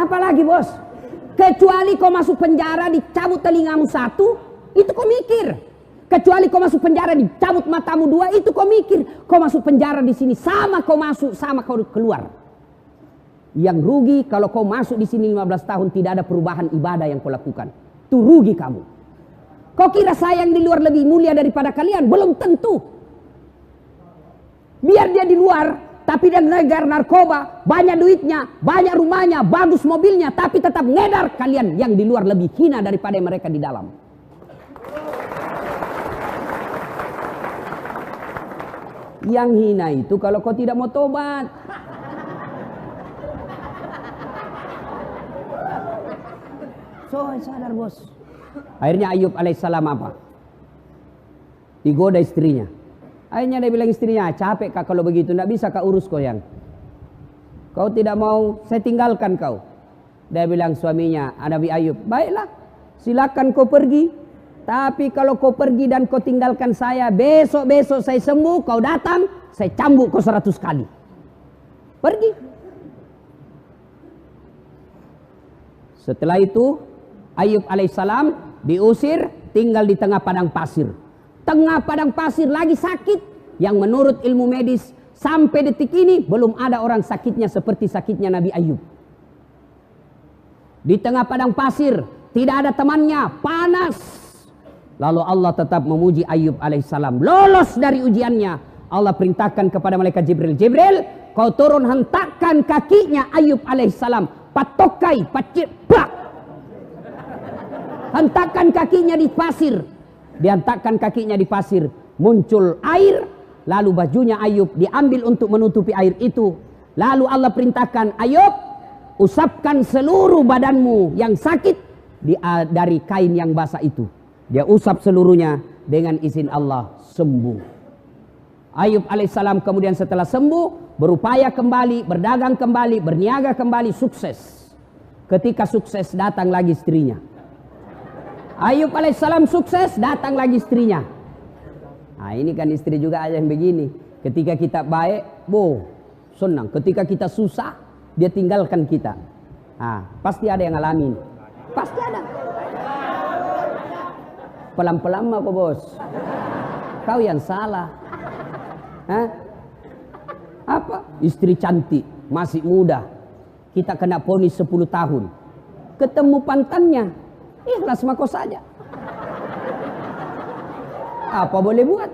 Apalagi bos, kecuali kau masuk penjara dicabut telingamu satu, itu kau mikir. Kecuali kau masuk penjara dicabut matamu dua, itu kau mikir. Kau masuk penjara di sini sama kau masuk, sama kau keluar. Yang rugi kalau kau masuk di sini 15 tahun tidak ada perubahan ibadah yang kau lakukan. Itu rugi kamu. Kau kira saya yang di luar lebih mulia daripada kalian? Belum tentu. Biar dia di luar tapi dia ngegar narkoba, banyak duitnya, banyak rumahnya, bagus mobilnya, tapi tetap ngedar. Kalian yang di luar lebih hina daripada mereka di dalam. Yang hina itu kalau kau tidak mau tobat. So sadar bos. Akhirnya Ayub alaihissalam apa? Digoda istrinya. Akhirnya dia bilang istrinya, capek kak kalau begitu, tidak bisa kak urus kau yang. Kau tidak mau, saya tinggalkan kau. Dia bilang suaminya, Nabi Ayub, baiklah, silakan kau pergi. Tapi kalau kau pergi dan kau tinggalkan saya, besok-besok saya sembuh, kau datang, saya cambuk kau 100 kali. Pergi. Setelah itu, Ayub alaihissalam diusir, tinggal di tengah padang pasir. Tengah padang pasir lagi sakit, yang menurut ilmu medis sampai detik ini belum ada orang sakitnya seperti sakitnya Nabi Ayub. Di tengah padang pasir tidak ada temannya, panas. Lalu Allah tetap memuji Ayub alaihissalam, lolos dari ujiannya. Allah perintahkan kepada malaikat Jibril, Jibril, kau turun hentakkan kakinya Ayub alaihissalam, patokai, plak. Hentakkan kakinya di pasir. Dihentakkan kakinya di pasir, muncul air, lalu bajunya Ayub diambil untuk menutupi air itu. Lalu Allah perintahkan, Ayub, usapkan seluruh badanmu yang sakit dari kain yang basah itu. Dia usap seluruhnya, dengan izin Allah sembuh. Ayub alaihissalam kemudian setelah sembuh, berupaya kembali, berdagang kembali, berniaga kembali, sukses. Ketika sukses datang lagi istrinya. Ayub alaihissalam sukses, datang lagi istrinya. Nah ini kan istri juga ada yang begini. Ketika kita baik, senang. Ketika kita susah, dia tinggalkan kita. Nah, pasti ada yang ngalamin. Pasti ada. Pelan-pelan mah kok bos. Kau yang salah. Hah? Apa? Istri cantik, masih muda. Kita kena vonis 10 tahun. Ketemu pantannya. Ikhlas mako saja. Apa boleh buat?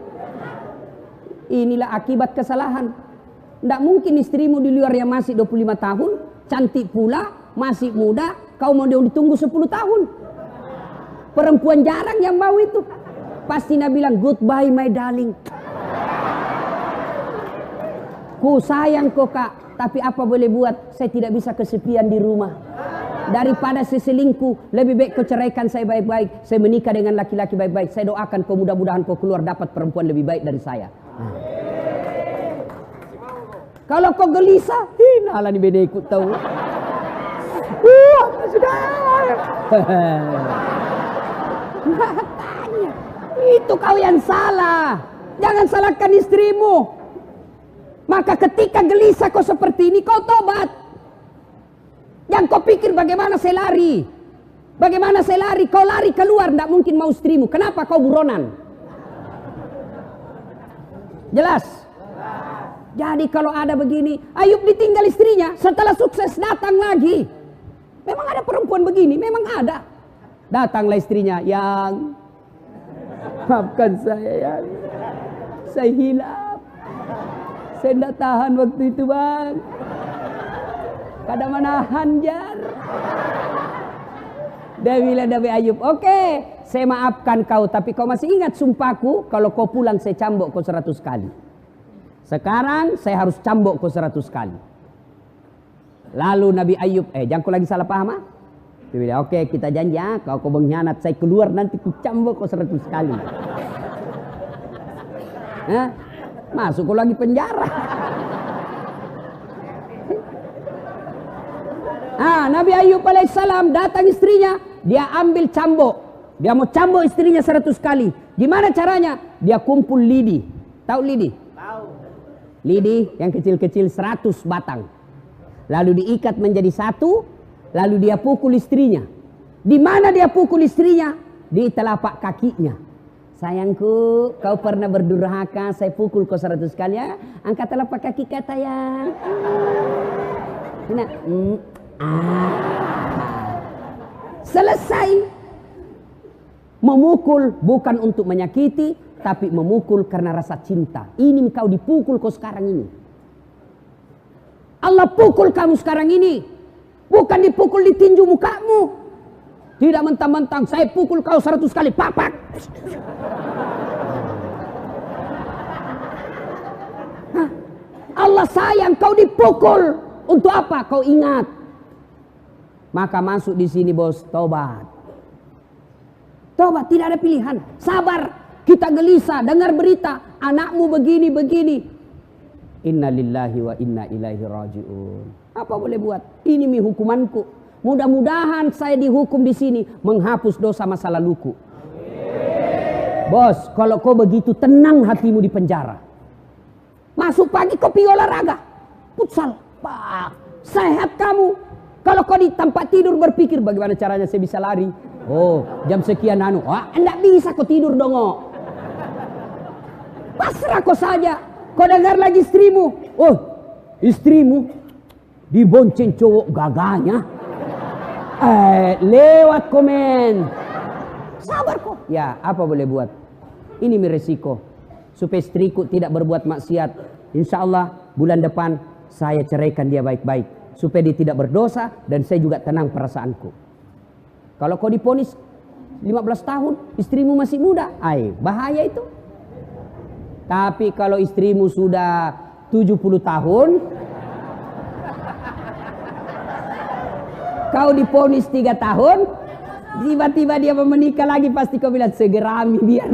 Inilah akibat kesalahan. Tidak mungkin istrimu di luar yang masih 25 tahun, cantik pula, masih muda, kau mau dia ditunggu 10 tahun. Perempuan jarang yang mau itu. Pasti Nabi bilang, goodbye my darling. Ku sayang kok kak, tapi apa boleh buat? Saya tidak bisa kesepian di rumah. Daripada saya selingkuh, lebih baik kau ceraikan saya baik-baik. Saya menikah dengan laki-laki baik-baik. Saya doakan kau mudah-mudahan kau keluar dapat perempuan lebih baik dari saya. Kalau kau gelisah, nalah ni beda ikut tahu. Apa sudah? Makanya, itu kau yang salah. Jangan salahkan istrimu. Maka ketika gelisah kau seperti ini, kau tobat. Yang kau pikir bagaimana saya lari? Bagaimana saya lari? Kau lari keluar, tidak mungkin mau istrimu. Kenapa kau buronan? Jelas? Jadi kalau ada begini, Ayub ditinggal istrinya, setelah sukses datang lagi. Memang ada perempuan begini, memang ada. Datanglah istrinya, yang maafkan saya yang saya hilaf. Saya tidak tahan waktu itu bang. Kada menahan jar. Dia bilang Nabi Ayub, oke, saya maafkan kau, tapi kau masih ingat sumpahku, kalau kau pulang saya cambuk kau 100 kali. Sekarang saya harus cambuk kau 100 kali. Lalu Nabi Ayub, jangan kau lagi salah paham ah? Dia bilang, oke, kita janji ya, kalau kau mengkhianat saya keluar nanti ku cambuk kau 100 kali. Masuk kau lagi penjara. Nabi Ayub alaihissalam datang istrinya, dia ambil cambuk. Dia mau cambuk istrinya 100 kali. Gimana caranya? Dia kumpul lidi. Tahu lidi? Tahu. Lidi yang kecil-kecil 100 batang. Lalu diikat menjadi satu, Lalu dia pukul istrinya. Di mana dia pukul istrinya? Di telapak kakinya. Sayangku, kau pernah berdurhaka, saya pukul kau 100 kali ya. Angkat telapak kaki kata yang. Nah, selesai. Memukul bukan untuk menyakiti, tapi memukul karena rasa cinta. Ini kau dipukul kau sekarang ini. Allah pukul kamu sekarang ini. Bukan dipukul di tinju mukamu. Tidak mentang-mentang saya pukul kau 100 kali. Papak. Allah sayang kau dipukul. Untuk apa? Kau ingat. Maka masuk di sini bos, tobat. Tobat, tidak ada pilihan. Sabar. Kita gelisah dengar berita anakmu begini. Inna lillahi wa inna ilaihi raji'un. Apa boleh buat? Ini hukumanku. Mudah-mudahan saya dihukum di sini menghapus dosa masa laluku. Bos, kalau kau begitu tenang hatimu di penjara. Masuk pagi kau pergi olahraga. Futsal. Sehat kamu. Kalau kau di tempat tidur berpikir bagaimana caranya saya bisa lari. Oh, jam sekian enggak bisa kau tidur dong. Pasrah kau saja. Kau dengar lagi istrimu. Oh, istrimu dibonceng cowok gagahnya. Lewat komen. Sabar kok. Ya, apa boleh buat? Ini resiko. Supaya istriku tidak berbuat maksiat. Insya Allah bulan depan saya ceraikan dia baik-baik. Supaya dia tidak berdosa dan saya juga tenang perasaanku. Kalau kau diponis 15 tahun, istrimu masih muda. Bahaya itu. Tapi kalau istrimu sudah 70 tahun, kau diponis 3 tahun, tiba-tiba dia mau menikah lagi, pasti kau bilang segerami biar.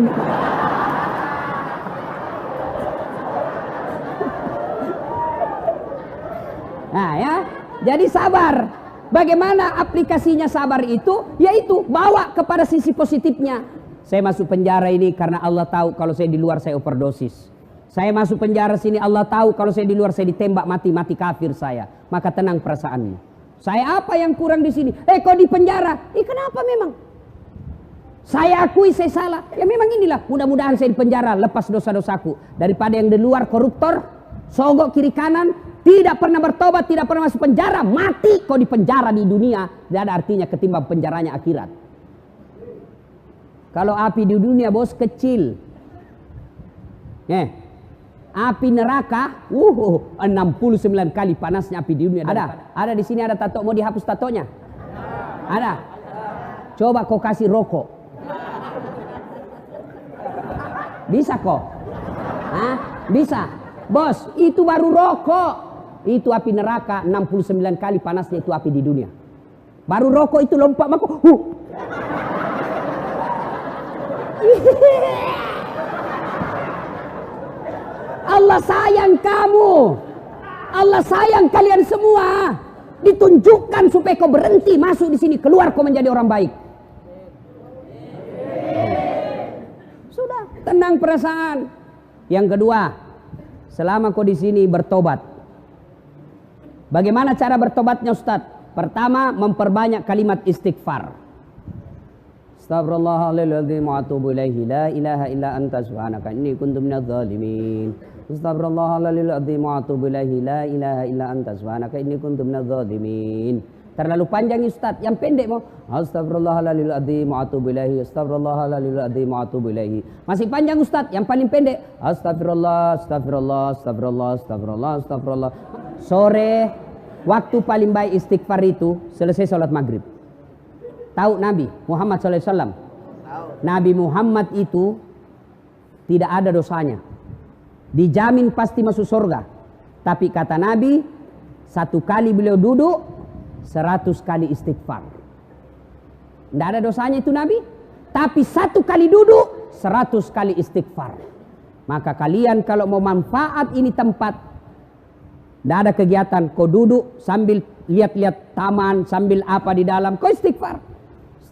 Nah ya, jadi sabar. Bagaimana aplikasinya sabar itu? Yaitu bawa kepada sisi positifnya. Saya masuk penjara ini karena Allah tahu kalau saya di luar saya overdosis. Saya masuk penjara sini Allah tahu kalau saya di luar saya ditembak mati kafir saya. Maka tenang perasaanmu. Saya apa yang kurang di sini? Kau di penjara. Kenapa memang? Saya akui saya salah. Ya memang inilah. Mudah-mudahan saya di penjara lepas dosa-dosaku. Daripada yang di luar koruptor, sogok kiri kanan, tidak pernah bertobat, tidak pernah masuk penjara, mati kau di penjara di dunia. Tidak ada artinya ketimbang penjaranya akhirat. Kalau api di dunia bos kecil. Api neraka 69 kali panasnya api di dunia. Ada di sini ada tato, mau dihapus tatonya? Ada. Coba kau kasih rokok. Bisa kok? Bisa. Bos, itu baru rokok. Itu api neraka 69 kali panasnya itu api di dunia. Baru rokok itu lompat maka Allah sayang kamu. Allah sayang kalian semua. Ditunjukkan supaya kau berhenti masuk di sini, keluar kau menjadi orang baik. Sudah, tenang perasaan. Yang kedua, selama kau di sini bertobat. Bagaimana cara bertobatnya Ustaz? Pertama, memperbanyak kalimat istighfar. Astaghfirullahaladzim wa atubu ilaihi la ilaha illa anta subhanaka inni kuntu minadz zalimin. Astaghfirullahaladzim wa atubu ilaihi la ilaha illa anta subhanaka inni kuntu minadz zalimin. Terlalu panjang Ustaz, yang pendek mau astaghfirullahaladzim wa atubu ilaihi, astaghfirullahaladzim wa atubu ilaihi. Masih panjang Ustaz, yang paling pendek astagfirullah, astagfirullah, astagfirullah, astagfirullah, astagfirullah. Sore waktu paling baik istighfar itu selesai sholat maghrib. Tahu Nabi Muhammad SAW? Nabi Muhammad itu tidak ada dosanya. Dijamin pasti masuk surga. Tapi kata Nabi, 1 kali beliau duduk 100 kali istighfar. Tidak ada dosanya itu Nabi. Tapi 1 kali duduk 100 kali istighfar. Maka kalian kalau mau manfaat ini tempat, tidak ada kegiatan, kau duduk sambil lihat-lihat taman, sambil apa di dalam, kau istighfar.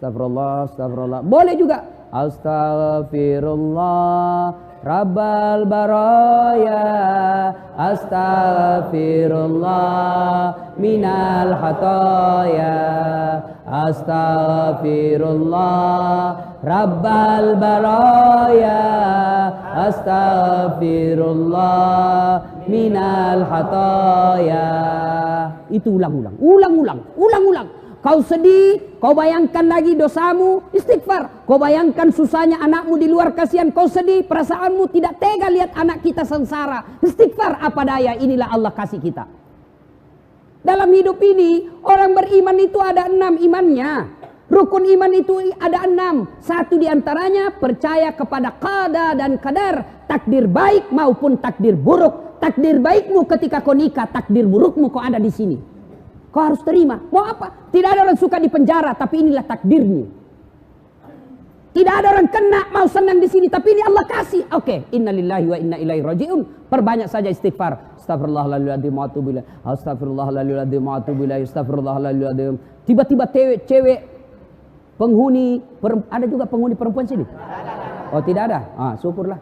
Astagfirullah, astagfirullah. Boleh juga. Astagfirullah, Rabbal baraya, astaghfirullah minal khataya, astaghfirullah. Rabbal baraya, astaghfirullah minal khataya. Itu ulang-ulang. Kau sedih, kau bayangkan lagi dosamu, istighfar. Kau bayangkan susahnya anakmu di luar, kasihan, kau sedih, perasaanmu tidak tega lihat anak kita sengsara. Istighfar, apa daya, inilah Allah kasih kita. Dalam hidup ini, orang beriman itu ada 6 imannya. Rukun iman itu ada 6. Satu diantaranya percaya kepada qada dan qadar, takdir baik maupun takdir buruk. Takdir baikmu ketika kau nikah, takdir burukmu kau ada di sini. Kau harus terima. Mau apa? Tidak ada orang suka di penjara, tapi inilah takdirmu. Tidak ada orang kena mau senang di sini, tapi ini Allah kasih. Oke, innalillahi wa inna ilaihi rajiun. Perbanyak saja istighfar. Astagfirullahaladzim wa atubu ilaih. Astagfirullahaladzim wa atubu ilaih. Astagfirullahaladzim. Tiba-tiba cewek penghuni, ada juga penghuni perempuan sini? Oh, tidak ada? Ah, syukurlah.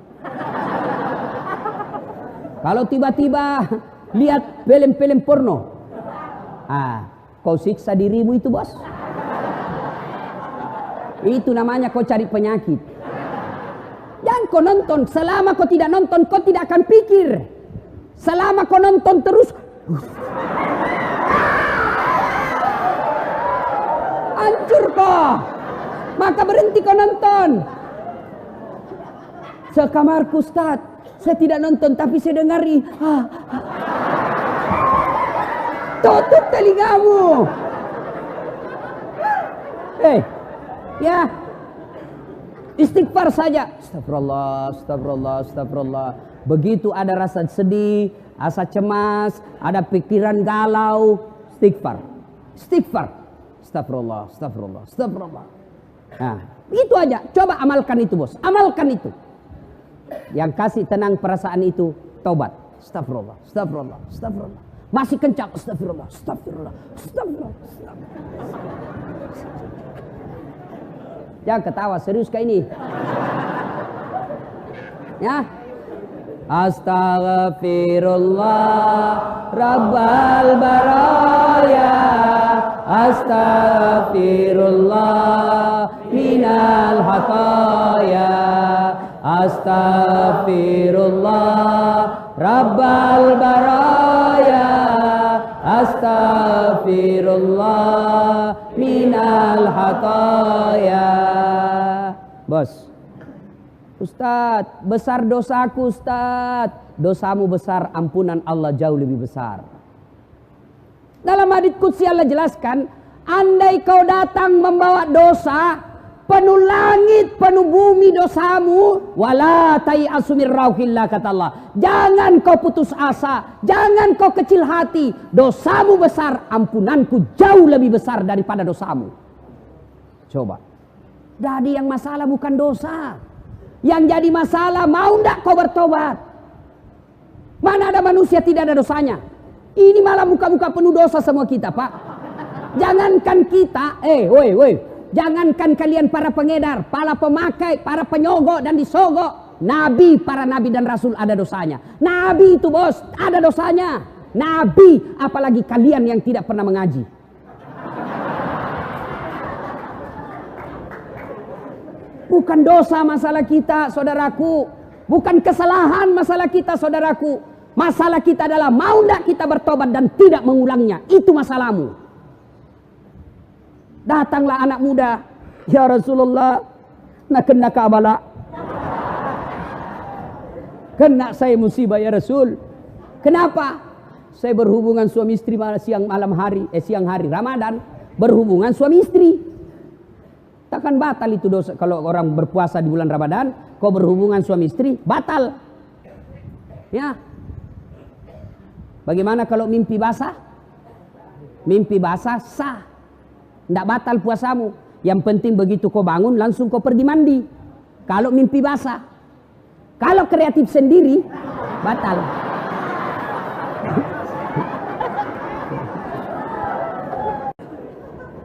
Kalau tiba-tiba lihat film-film porno, kau siksa dirimu itu, bos. Itu namanya kau cari penyakit. Jangan kau nonton. Selama kau tidak nonton, kau tidak akan pikir. Selama kau nonton terus, hancur kau. Maka berhenti kau nonton. Sekamarku, Ustaz, saya tidak nonton, tapi saya dengari. Tutup telingamu. Ya, istighfar saja. Astagfirullah. Begitu ada rasa sedih, rasa cemas, ada pikiran galau, istighfar. Astagfirullah. Nah, itu aja. Coba amalkan itu, bos. Amalkan itu. Yang kasih tenang perasaan itu, taubat. Astagfirullah. Masih kencang, astagfirullah. Jangan ketawa, serius kayak ini. Ya. Astaghfirullah Rabbal baraya, astaghfirullah minal khataya, astaghfirullah Rabbal baraya, astaghfirullah minal khataya. Bos, Ustadz, besar dosaku, Ustadz. Dosamu besar, ampunan Allah jauh lebih besar. Dalam hadits qudsi Allah jelaskan, andai kau datang membawa dosa, penuh langit, penuh bumi dosamu, wala tai'asu mir rauhillah, kata Allah. Jangan kau putus asa, jangan kau kecil hati. Dosamu besar, ampunanku jauh lebih besar daripada dosamu. Coba. Jadi yang masalah bukan dosa. Yang jadi masalah, mau ndak kau bertobat? Mana ada manusia tidak ada dosanya? Ini malah muka-muka penuh dosa semua kita, Pak. Jangankan kita, jangankan kalian para pengedar, para pemakai, para penyogok dan disogok. Nabi, para nabi dan rasul ada dosanya. Nabi itu, bos, ada dosanya. Nabi, apalagi kalian yang tidak pernah mengaji. Bukan dosa masalah kita, saudaraku. Bukan kesalahan masalah kita, saudaraku. Masalah kita adalah mau tidak kita bertobat dan tidak mengulangnya. Itu masalahmu. Datanglah anak muda. Ya Rasulullah, nak kena kabala. Kena saya musibah ya Rasul. Kenapa? Saya berhubungan suami istri siang hari Ramadan. Berhubungan suami istri. Takkan batal itu dosa. Kalau orang berpuasa di bulan Ramadan, kau berhubungan suami istri, batal. Ya. Bagaimana kalau mimpi basah? Mimpi basah sah. Tidak batal puasamu. Yang penting begitu kau bangun, langsung kau pergi mandi. Kalau mimpi basah. Kalau kreatif sendiri, batal.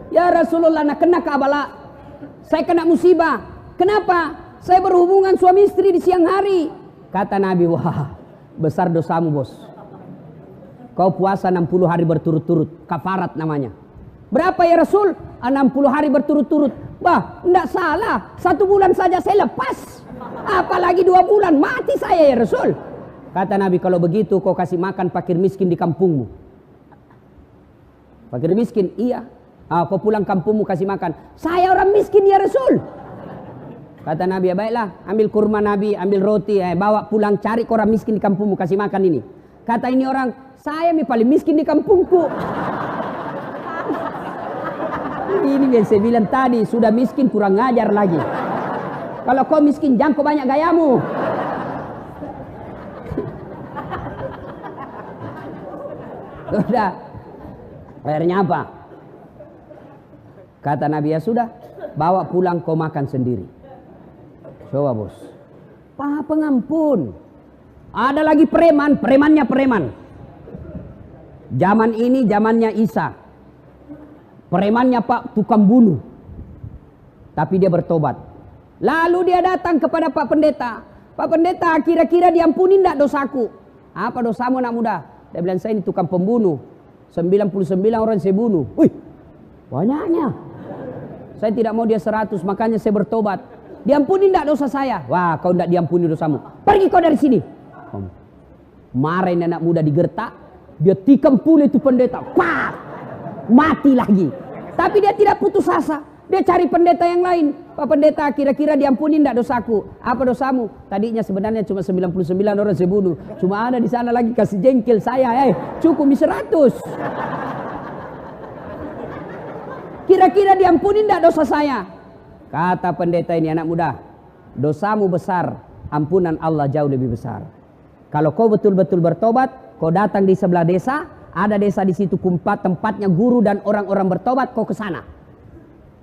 Ya Rasulullah, nak kena kabala. Saya kena musibah. Kenapa? Saya berhubungan suami istri di siang hari. Kata Nabi, wah besar dosamu bos. Kau puasa 60 hari berturut-turut, kafarat namanya. Berapa ya Rasul? 60 hari berturut-turut. Bah, enggak salah. 1 bulan saja saya lepas. Apalagi 2 bulan, mati saya ya Rasul. Kata Nabi, kalau begitu kau kasih makan fakir miskin di kampungmu. Fakir miskin, iya. Kau pulang kampungmu kasih makan. Saya orang miskin ya Rasul. Kata Nabi, ya baiklah, ambil kurma Nabi, ambil roti, bawa pulang, cari orang miskin di kampungmu, kasih makan ini. Kata ini orang, saya paling miskin di kampungku. Ini yang saya bilang tadi, sudah miskin kurang ngajar lagi. Kalau kau miskin, jangan kau banyak gayamu. Sudah. Akhirnya apa? Kata Nabi, ya sudah, bawa pulang kau makan sendiri. Coba bos. Paha pengampun. Ada lagi preman, premannya preman. Zaman ini zamannya Isa. Premannya Pak tukang bunuh. Tapi dia bertobat. Lalu dia datang kepada Pak Pendeta. Pak Pendeta, kira-kira diampuni enggak dosaku? Apa dosamu anak muda? Dia bilang, saya ini tukang pembunuh. 99 orang saya bunuh. Wih, banyaknya. Saya tidak mau dia 100, makanya saya bertobat. Diampuni enggak dosa saya? Wah, kau enggak diampuni dosamu. Pergi kau dari sini. Marahin anak muda digertak. Dia tikam pula itu pendeta. Pak! Mati lagi. Tapi dia tidak putus asa. Dia cari pendeta yang lain. Pak Pendeta, kira-kira diampuni enggak dosaku? Apa dosamu? Tadinya sebenarnya cuma 99 orang saya bunuh. Cuma ada di sana lagi kasih jengkel saya. Cukup 100. Kira-kira diampuni enggak dosa saya? Kata pendeta ini, anak muda, dosamu besar, ampunan Allah jauh lebih besar. Kalau kau betul-betul bertobat, kau datang di sebelah desa, ada desa di situ tempatnya guru dan orang-orang bertobat, kau ke sana.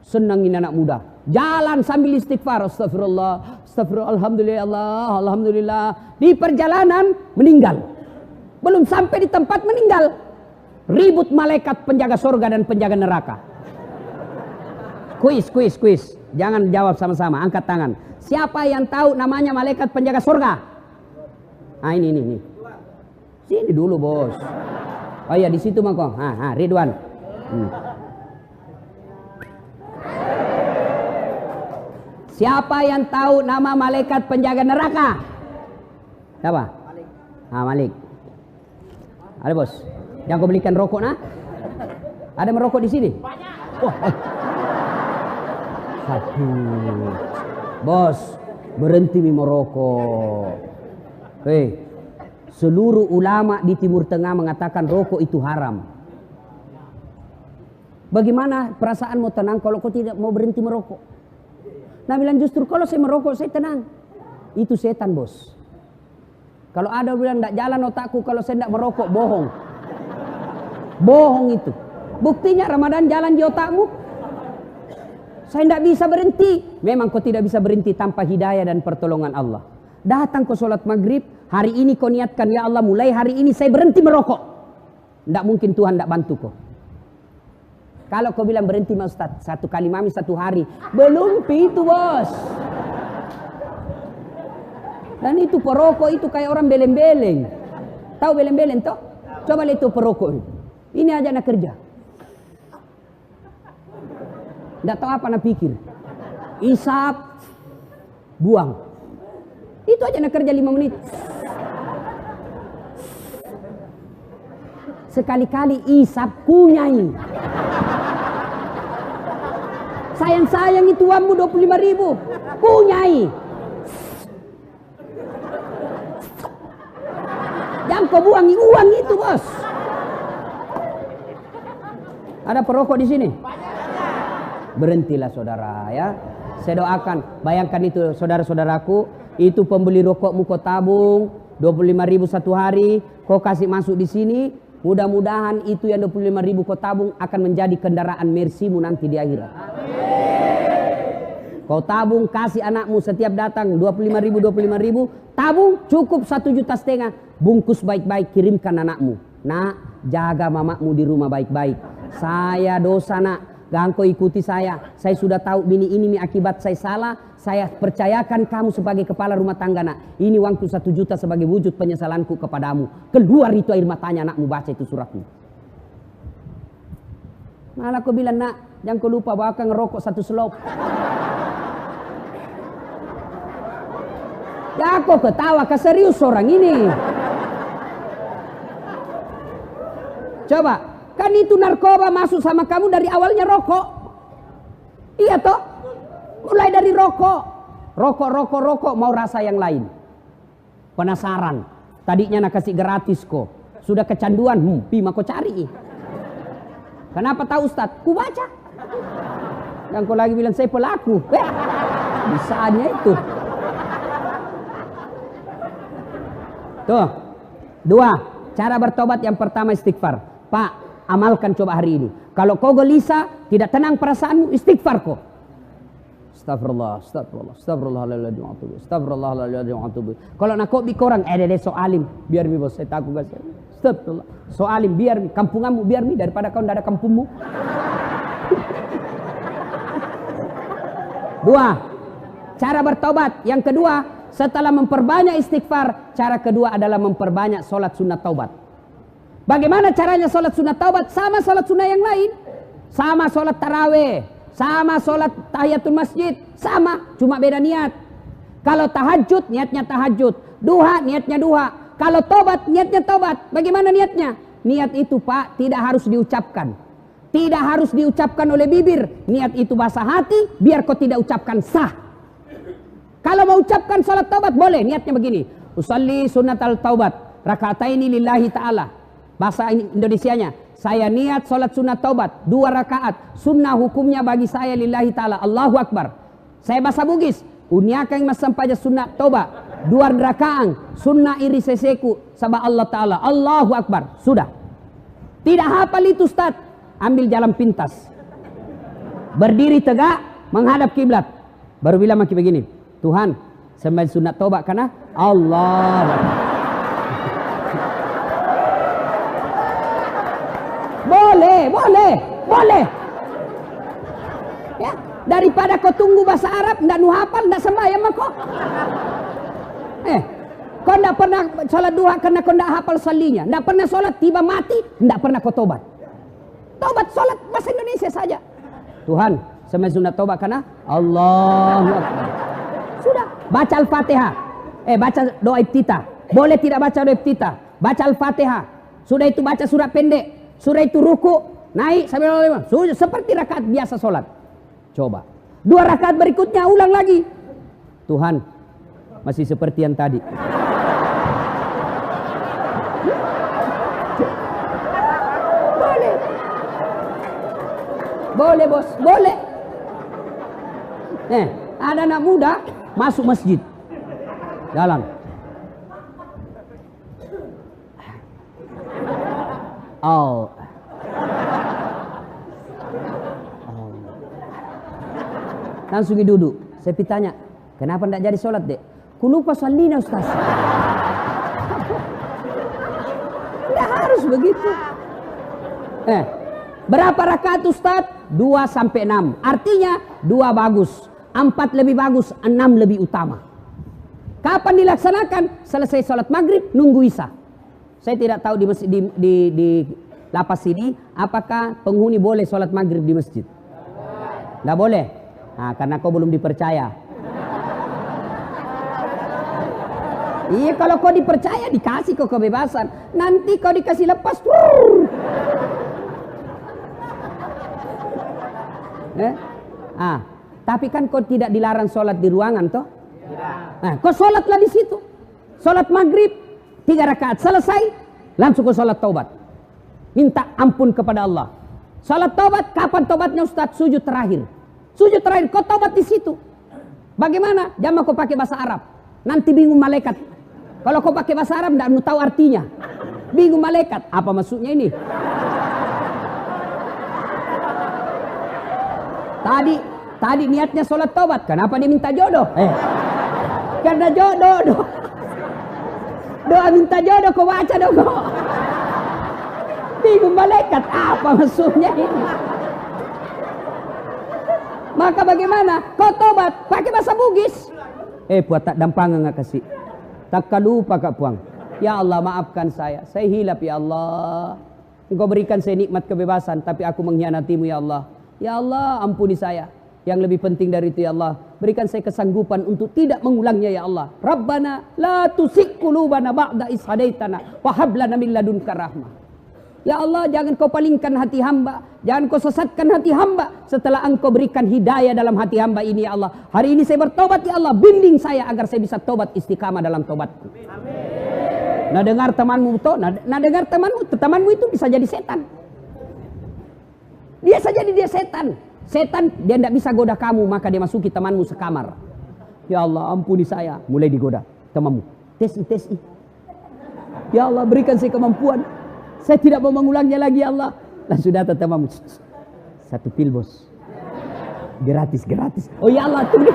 Senangin anak muda. Jalan sambil istighfar, astagfirullah, astagfirullah, alhamdulillah, Allah, alhamdulillah. Di perjalanan meninggal. Belum sampai di tempat meninggal. Ribut malaikat penjaga surga dan penjaga neraka. Kuis. Jangan jawab sama-sama, angkat tangan. Siapa yang tahu namanya malaikat penjaga surga? Ah ini. Sini dulu bos. Oh ya di situ mangkong. Ridwan. Siapa yang tahu nama malaikat penjaga neraka? Siapa? Malik. Malik. Ada bos. Jangan kau belikan rokok nah. Ada merokok di sini? Banyak. Bos, berhenti merokok. Seluruh ulama di Timur Tengah mengatakan rokok itu haram. Bagaimana perasaan mau tenang kalau kau tidak mau berhenti merokok? Nah bilang justru kalau saya merokok saya tenang. Itu setan bos. Kalau ada bilang tidak jalan otakku kalau saya tidak merokok, bohong. Bohong itu. Buktinya Ramadan jalan di otakmu. Saya tidak bisa berhenti. Memang kau tidak bisa berhenti tanpa hidayah dan pertolongan Allah. Datang ke sholat maghrib, hari ini kau niatkan, ya Allah mulai hari ini saya berhenti merokok. Tidak mungkin Tuhan tidak bantu kau. Kalau kau bilang berhenti mas Ustaz, 1 kali mami 1 hari, belum itu bos. Dan itu perokok itu kayak orang beleng-beleng. Tahu beleng-beleng toh? Coba lihat itu perokok. Ini aja nak kerja. Tidak tahu apa nak pikir. Isap, buang. Itu aja nak kerja 5 menit. Sekali-kali isap, kunyai. Sayang-sayang itu uangmu 25.000. Kunyai. Jangan kau buangi uang itu bos. Ada perokok di sini? Berhentilah saudara ya. Saya doakan, bayangkan itu saudara-saudaraku, itu pembeli rokokmu kau tabung 25.000 1 hari, kau kasih masuk di sini, mudah-mudahan itu yang 25.000 kau tabung akan menjadi kendaraan Mercy-mu nanti di akhirat. Kau tabung kasih anakmu setiap datang 25.000, tabung cukup 1,5 juta, bungkus baik-baik kirimkan anakmu. Nak, jaga mamamu di rumah baik-baik. Saya dosa nak. Jangan kau ikuti saya sudah tahu ini akibat saya salah, saya percayakan kamu sebagai kepala rumah tangga nak. Ini uangku 1 juta sebagai wujud penyesalanku kepadamu. Keluar itu air matanya anakmu baca itu suratmu. Malah kau bilang nak, jangan kau lupa bahwa kau ngerokok 1 selop. Ya kau ketawa, serius orang ini. Coba. Kan itu narkoba masuk sama kamu dari awalnya rokok. Iya toh? Mulai dari rokok. Rokok, mau rasa yang lain. Penasaran. Tadinya nak kasih gratis kok. Sudah kecanduan, pima kau cari. Kenapa tahu Ustaz? Ku baca. Dan kau lagi bilang saya pelaku. Bisanya itu. Tuh. 2. Cara bertobat yang pertama istighfar. Pak, amalkan coba hari ini. Kalau kau gelisah, tidak tenang perasaanmu, istighfar kau. Astagfirullah. Kalau nak kau bikorang, so alim, biar mi bos, saya takut gas. Astagfirullah. So alim, biar mi, kampunganmu biar mi, daripada kau tidak ada kampungmu. 2. Cara bertobat. Yang kedua, setelah memperbanyak istighfar, cara kedua adalah memperbanyak solat sunat taubat. Bagaimana caranya solat sunat taubat? Sama solat sunat yang lain. Sama solat taraweh. Sama solat tahiyatul masjid. Sama, cuma beda niat. Kalau tahajud, niatnya tahajud. Duha, niatnya duha. Kalau tobat, niatnya tobat. Bagaimana niatnya? Niat itu Pak, tidak harus diucapkan. Tidak harus diucapkan oleh bibir. Niat itu bahasa hati, biar kau tidak ucapkan sah. Kalau mau ucapkan solat taubat, boleh. Niatnya begini. Usalli sunnatal taubat. Raka'ataini lillahi ta'ala. Bahasa Indonesianya, saya niat sholat sunat taubat 2 rakaat. Sunnah hukumnya bagi saya lillahi ta'ala. Allahu Akbar. Saya bahasa Bugis, uniakang masampaja sunat taubat 2 rakaat. Sunnah iri seseku sabah Allah ta'ala. Allahu Akbar. Sudah. Tidak hafal itu Ustaz. Ambil jalan pintas. Berdiri tegak, menghadap kiblat. Baru bilang maki begini. Tuhan, sembah sunat taubat karena Allah. Boleh. Ya, daripada kau tunggu bahasa Arab, ndak nu hafal, ndak sembahyang mah kok. Kau ndak pernah sholat duha karena kau ndak hafal salinya, ndak pernah sholat tiba mati, ndak pernah kau tobat. Tobat sholat bahasa Indonesia saja. Tuhan, sembah sunat tobat karena Allahu Akbar. Sudah, baca Al-Fatihah. Baca doa iftitah. Boleh tidak baca doa iftitah? Baca Al-Fatihah. Sudah itu baca surat pendek. Surah itu ruku, naik sampai seperti rakaat biasa sholat. Coba 2 rakaat berikutnya ulang lagi. Tuhan, masih seperti yang tadi. Boleh bos, boleh. Ada anak muda masuk masjid, jalan. Langsung duduk. Saya tanya, kenapa tidak jadi sholat dek? Ku lupa salina Ustaz. Tidak harus begitu. Berapa rakaat Ustaz? 2 sampai 6. Artinya 2 bagus, 4 lebih bagus, 6 lebih utama. Kapan dilaksanakan? Selesai sholat maghrib, nunggu isya. Saya tidak tahu di lapas ini apakah penghuni boleh sholat maghrib di masjid. Tidak boleh. Nah, karena kau belum dipercaya. Iya, kalau kau dipercaya dikasih kau kebebasan. Nanti kau dikasih lepas. Tapi kan kau tidak dilarang sholat di ruangan toh? Nah, kau sholatlah di situ. Sholat maghrib 3 rakaat selesai, langsung ke sholat taubat. Minta ampun kepada Allah. Sholat taubat, kapan taubatnya Ustaz? Sujud terakhir. Sujud terakhir, kau taubat di situ. Bagaimana? Jangan kau pakai bahasa Arab. Nanti bingung malaikat. Kalau kau pakai bahasa Arab, tidak tahu artinya. Bingung malaikat. Apa maksudnya ini? Tadi niatnya sholat taubat. Kenapa dia minta jodoh? Karena jodoh. Doa minta jodoh kau baca dong kau. Bingung malaikat. Apa maksudnya ini? Maka bagaimana? Kau tobat pakai bahasa Bugis. Puat tak dampangan nggak kasih. Tak lupa Kak Puang. Ya Allah maafkan saya hilap ya Allah. Engkau berikan saya nikmat kebebasan, tapi aku mengkhianatimu ya Allah. Ya Allah ampuni saya. Yang lebih penting dari itu ya Allah, berikan saya kesanggupan untuk tidak mengulangnya ya Allah. Rabbana la tusik qulubana ba'da is hadaitana wa hab lana min ladunka rahmah. Ya Allah, jangan kau palingkan hati hamba, jangan kau sesatkan hati hamba setelah engkau berikan hidayah dalam hati hamba ini ya Allah. Hari ini saya bertobat ya Allah, bimbing saya agar saya bisa tobat istiqamah dalam tobatku. Amin. Nah dengar temanmu toh, nah dengar temanmu itu bisa jadi setan. Dia saja dia setan. Setan dia tidak bisa goda kamu, maka dia masuki temanmu sekamar. Ya Allah ampuni saya, mulai digoda temanmu. Tesi. Ya Allah berikan saya kemampuan, saya tidak mau mengulangnya lagi ya Allah. Langsung datang temanmu, 1 pil bos, gratis. Oh ya Allah tunggu.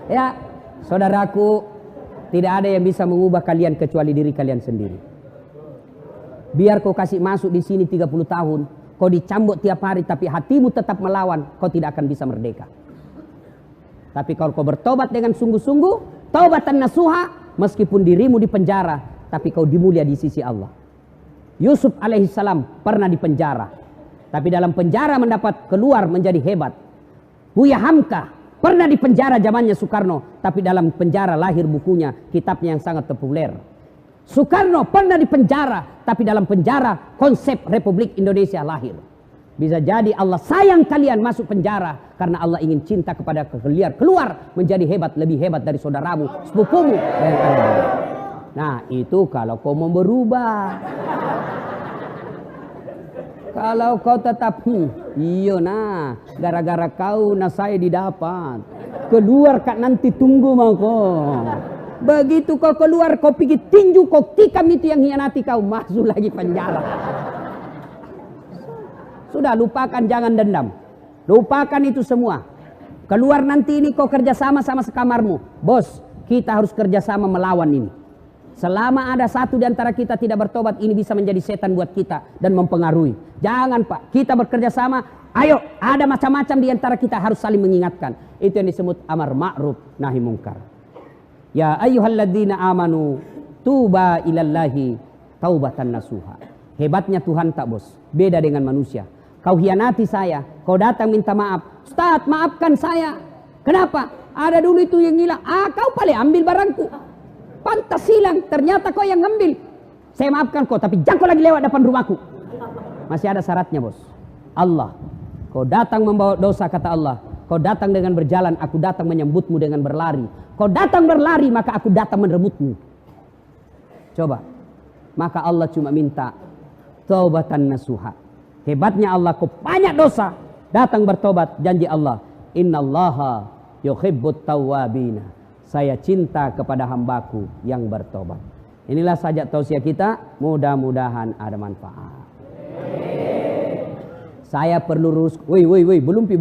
Ya saudaraku, tidak ada yang bisa mengubah kalian kecuali diri kalian sendiri. Biar kau kasih masuk di sini 30 tahun, kau dicambuk tiap hari tapi hatimu tetap melawan, kau tidak akan bisa merdeka. Tapi kalau kau bertobat dengan sungguh-sungguh, taubatan nasuha, meskipun dirimu di penjara, tapi kau dimulia di sisi Allah. Yusuf alaihissalam pernah di penjara, tapi dalam penjara mendapat keluar menjadi hebat. Buya Hamka pernah di penjara zamannya Soekarno, tapi dalam penjara lahir bukunya, kitabnya yang sangat populer. Soekarno pernah di penjara, tapi dalam penjara konsep Republik Indonesia lahir. Bisa jadi Allah sayang kalian masuk penjara karena Allah ingin cinta kepada kalian, keluar menjadi hebat, lebih hebat dari saudaramu, sepupumu. Nah itu kalau kau mau berubah. Kalau kau tetap iya nah gara-gara kau nah saya didapat, keluar kak nanti tunggu mau kau. Begitu kau keluar, kau pergi tinju, kau tikam itu yang hianati kau, masuk lagi penjara. Sudah lupakan, jangan dendam. Lupakan itu semua. Keluar nanti ini kau kerjasama sama sekamarmu. Bos, kita harus kerjasama melawan ini. Selama ada satu di antara kita tidak bertobat, ini bisa menjadi setan buat kita dan mempengaruhi. Jangan Pak, kita bekerja sama. Ayo, ada macam-macam di antara kita harus saling mengingatkan. Itu yang disebut amar ma'ruf nahi mungkar. Ya ayyuhalladzina amanu tuba ilallahi taubatan nasuha. Hebatnya Tuhan tak bos, beda dengan manusia. Kau hianati saya, kau datang minta maaf. Ustaz maafkan saya. Kenapa? Ada dulu itu yang hilang. Kau paling ambil barangku. Pantas hilang, ternyata kau yang ngambil. Saya maafkan kau, tapi jangan kau lagi lewat depan rumahku. Masih ada syaratnya bos. Allah, kau datang membawa dosa kata Allah. Kau datang dengan berjalan, aku datang menyambutmu dengan berlari. Kau datang berlari, maka aku datang merebutmu. Coba. Maka Allah cuma minta taubatan nasuha. Hebatnya Allah, kau banyak dosa, datang bertobat. Janji Allah, innallaha yuhibbut tawwabina. Saya cinta kepada hambaku yang bertobat. Inilah saja tausiah kita, mudah-mudahan ada manfaat. Saya perlu lurus. Woi, belum pi.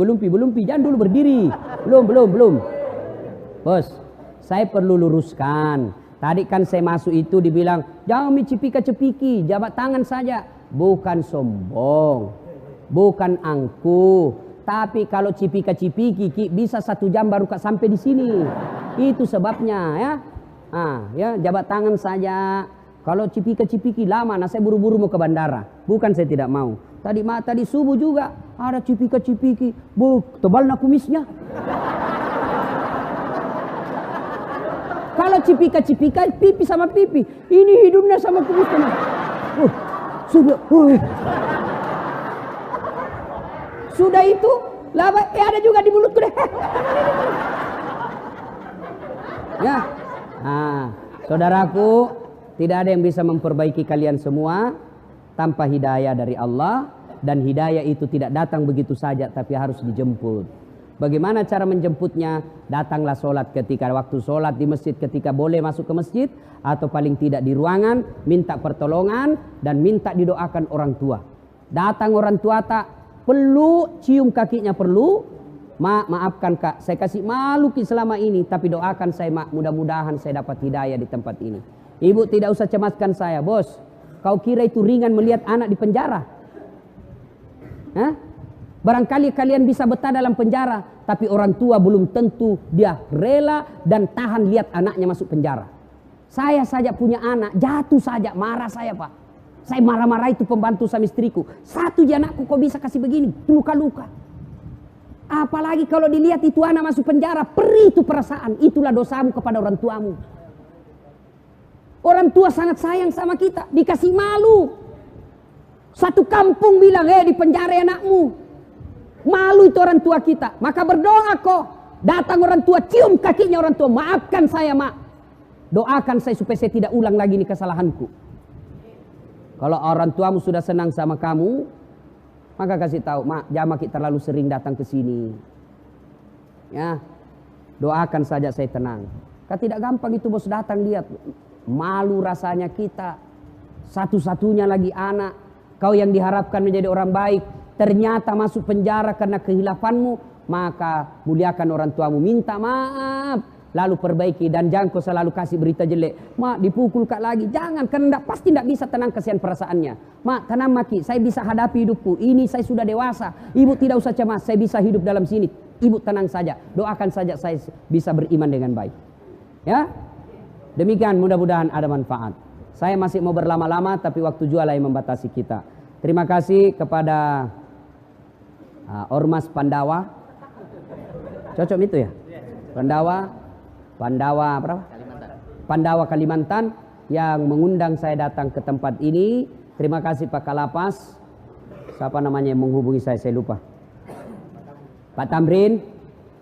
Jangan dulu berdiri. Belum. Bos, saya perlu luruskan. Tadi kan saya masuk itu dibilang, jangan cipika-cepiki, jabat tangan saja. Bukan sombong, bukan angkuh. Tapi kalau cipika-cipiki, bisa 1 jam baru sampai di sini. Itu sebabnya ya. Ya jabat tangan saja. Kalau cipika-cipiki lama, nah saya buru-buru mau ke bandara. Bukan saya tidak mau. Tadi subuh juga ada cipika-cipiki. Tebal nak kumisnya. Kalau cipika-cipika pipi sama pipi, ini hidungnya sama kumisnya. Sudah itu, lama ada juga di mulutku deh. Ya, saudaraku, tidak ada yang bisa memperbaiki kalian semua tanpa hidayah dari Allah, dan hidayah itu tidak datang begitu saja, tapi harus dijemput. Bagaimana cara menjemputnya? Datanglah sholat ketika waktu sholat di masjid, ketika boleh masuk ke masjid, atau paling tidak di ruangan, minta pertolongan dan minta didoakan orang tua. Datang orang tua tak perlu cium kakinya, perlu maafkan kak, saya kasih malu selama ini, tapi doakan saya mudah-mudahan saya dapat hidayah di tempat ini. Ibu tidak usah cemaskan saya, bos. Kau kira itu ringan melihat anak di penjara? Hah? Barangkali kalian bisa betah dalam penjara, tapi orang tua belum tentu dia rela dan tahan lihat anaknya masuk penjara. Saya saja punya anak, jatuh saja, marah saya Pak. Saya marah-marah itu pembantu sama istriku. Satu aja anakku kok bisa kasih begini, luka-luka. Apalagi kalau dilihat itu anak masuk penjara, perih itu perasaan. Itulah dosamu kepada orang tuamu. Orang tua sangat sayang sama kita, dikasih malu. Satu kampung bilang, di penjara anakmu. Malu itu orang tua kita. Maka berdoa kok. Datang orang tua, cium kakinya orang tua. Maafkan saya, Mak. Doakan saya supaya saya tidak ulang lagi ini kesalahanku. Kalau orang tuamu sudah senang sama kamu, maka kasih tahu, Mak, jangan Mak terlalu sering datang ke sini. Ya. Doakan saja saya tenang. Kan tidak gampang itu bos datang lihat. Malu rasanya kita. Satu-satunya lagi anak. Kau yang diharapkan menjadi orang baik, ternyata masuk penjara karena kehilafanmu, maka muliakan orang tuamu, minta maaf, lalu perbaiki, dan jangan kau selalu kasih berita jelek. Mak, dipukul kak lagi, jangan, karena pasti tidak bisa tenang kasihan perasaannya. Mak, tenang Maki, saya bisa hadapi hidupku, ini saya sudah dewasa, ibu tidak usah cemas, saya bisa hidup dalam sini, ibu tenang saja, doakan saja saya bisa beriman dengan baik. Ya, demikian, mudah-mudahan ada manfaat. Saya masih mau berlama-lama, tapi waktu jual yang membatasi kita. Terima kasih kepada Ormas Pandawa, cocok itu ya, Pandawa berapa? Pandawa Kalimantan yang mengundang saya datang ke tempat ini. Terima kasih Pak Kalapas, siapa namanya yang menghubungi saya lupa. Pak Tamrin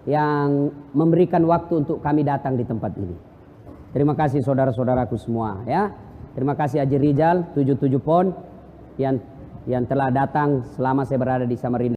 yang memberikan waktu untuk kami datang di tempat ini. Terima kasih saudara-saudaraku semua ya. Terima kasih Haji Rizal 77 Pon yang telah datang selama saya berada di Samarinda.